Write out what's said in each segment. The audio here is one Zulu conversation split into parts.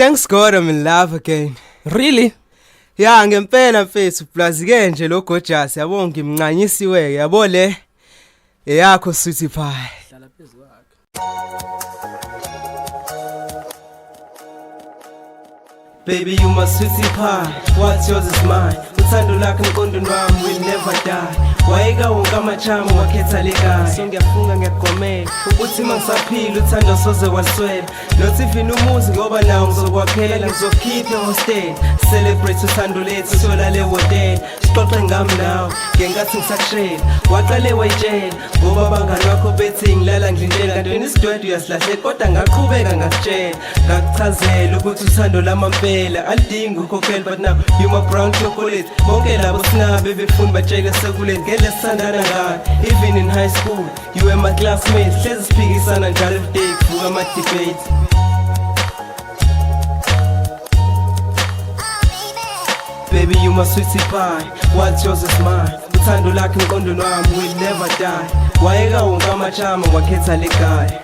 Thanks God I'm in love again. Really? Ya ngempela mfethu plus ke nje lo gorgeous yabo ngimnqanyisiwe yabo le eyakho sweetie pie. Hlala phezulu kwakhe. Baby you my sweetie pie, what's yours is mine. Uthando lakho inqondo wami will never die. Wayeka wonke amachama wakhetha lekhaya. So ngiyafunga ngiyagomela ukuthi mangisaphila uthando soze waswela. Not even umuzi ngoba nawo ngizokwakhela ngizokhipha hostel. Celebrate uthando lethu sola le hotel. Sixoxe ngami nawe ngenkathi ngisakushela. Waqale wayitshela ngoba bangani wakho bethi ngilala ngilindele kanti wena isidwedwe uyasilahle kodwa ngaqhubeka ngakutshela. Ngakuchazela ukuthi uthando lamampela alidingi ukhokhela but now you my brown chocolate. Bonke labo sinabe befuna batshele sekuleni ngele sithandana ngayo. Even in high school you were my classmates. Hlezi siphikisana njalo every day kuvuka ama debates. Baby you my sweetie pie, what's yours is mine. Uthando lakho inqondo wami will never die. Wayeka wonke amachama wakhetha lekhaya.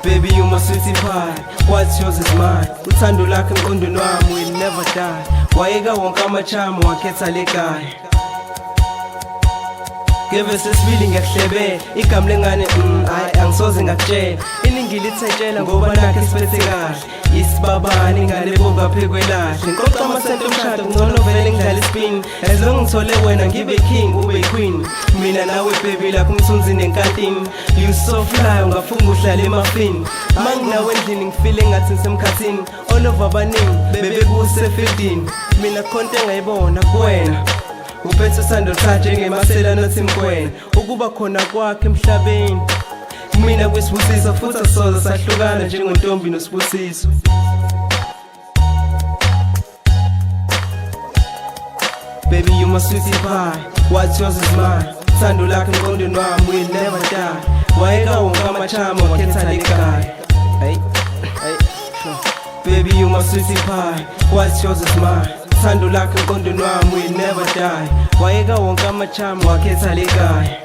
Baby you my sweetie pie, what's yours is mine. Uthando lakho inqondo wami will never die. Wayeka wonke amachama wakhetha lekhaya. Give us a feeling ngiyakuhlebela igama lengane angisoze ngakutshela. Iningi lithetshela ngoba nakhe siphethe kahle. Isibabani ingane bongaphekwelashe. Ngiqoqa amasento omshado ngcono vele ngidlala ispin. As long ngithole wena ngibe king ube queen. Mina nawe baby lapho umthunzi nenkantini. You so fly ungafunga uhlala emafini. Manginawe endlini ngifile ngathi ngisemkhathini. All over abaningi bebe kusefieldini. Mina khonto engayibona kuwena. Uphethe usando thathe ngemasela nothi mkwena. Ukuba khona kwakhe emhlabeni. Mina kwisibusiso futhi asoze sahlukana njengontombi nosibusiso. Baby you my sweetie pie, what's yours is mine. Uthando lakho inqondo wami will never die. Wayeka wonke amachama wakhetha lekhaya. Baby you my sweetie pie, what's yours is mine. Uthando lakho inqondo wami will never die. Wayeka wonke amachama wakhetha lekhaya.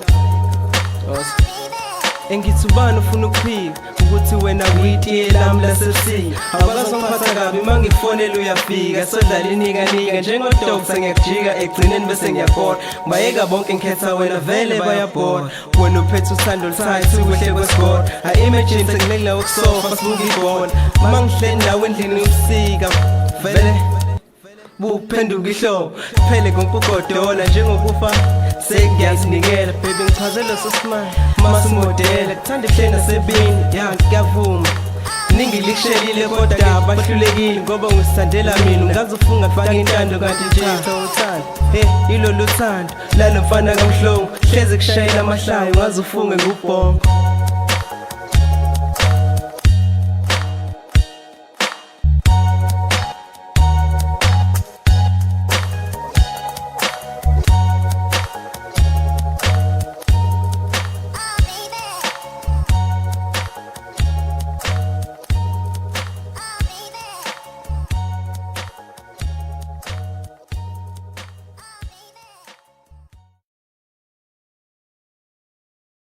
Engithubana ufuna ukuphika ukuthi wena uyitiye lami lasesini. Abakazongiphatha kabi mangifonela uyafika. Sodlala inika njengodoksa ngiyakujika egcineni bese ngiyakhola. Bayeka bonke ngikhetha wena vele bayabhona. Wena uphethe uthando luthathe kuhle kwesigodi. I-imagine sengilekela ukusofa sibuka ibona. Mangihleli nawe endlini usika vele buphenduka ihlobo. Phele konke ugodola njengokufa sengiyazinikela. Baby ngichazela sosimaya masimodela. Kuthanda ihleli nasebini ya ngiyavuma. Ningi likushelile kodwa abahlulekile ngoba ngisithandela mina. Ungazofunga faka intando kanti nje uthando. Hey ilo luthando lalo mfana kamhlongo. Hleze kushayela amahlayo ungazofunga ngubhongo.